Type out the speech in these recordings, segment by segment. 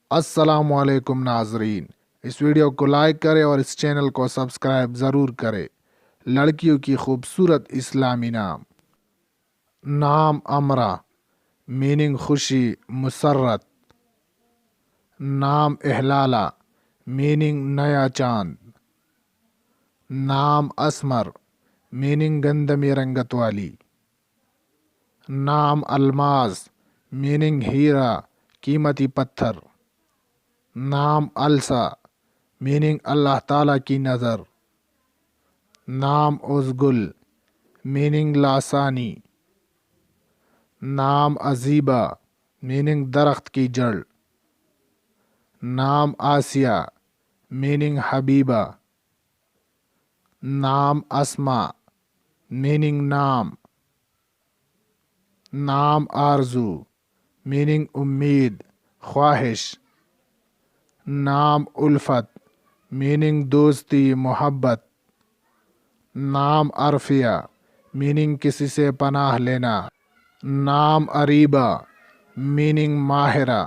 السلام علیکم ناظرین، اس ویڈیو کو لائک کریں اور اس چینل کو سبسکرائب ضرور کریں۔ لڑکیوں کی خوبصورت اسلامی نام۔ نام امرا، میننگ خوشی، مسرت۔ نام احلالہ، میننگ نیا چاند۔ نام اسمر، میننگ گندمی رنگت والی۔ نام الماس، میننگ ہیرا، قیمتی پتھر۔ نام السا، میننگ اللہ تعالیٰ کی نظر۔ نام ازگل، میننگ لاسانی۔ نام عزیبہ، میننگ درخت کی جڑ۔ نام آسیہ، میننگ حبیبہ۔ نام اسما، میننگ نام۔ نام آرزو، میننگ امید، خواہش۔ نام الفت، میننگ دوستی، محبت۔ نام عرفیہ، میننگ کسی سے پناہ لینا۔ نام اریبہ، میننگ ماہرہ۔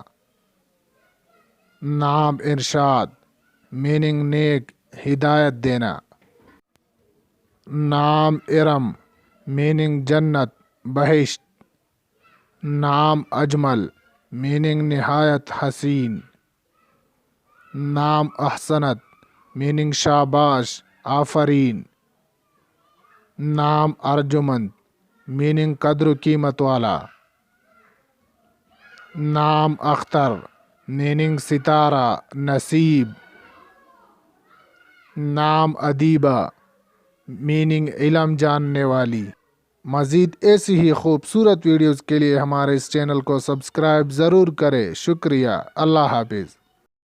نام ارشاد، میننگ نیک، ہدایت دینا۔ نام ارم، میننگ جنت، بہشت۔ نام اجمل، میننگ نہایت حسین۔ نام احسنت، میننگ شاباش، آفرین۔ نام ارجمند، میننگ قدر و قیمت والا۔ نام اختر، میننگ ستارہ، نصیب۔ نام ادیبہ، میننگ علم جاننے والی۔ مزید ایسی ہی خوبصورت ویڈیوز کے لیے ہمارے اس چینل کو سبسکرائب ضرور کریں۔ شکریہ، اللہ حافظ۔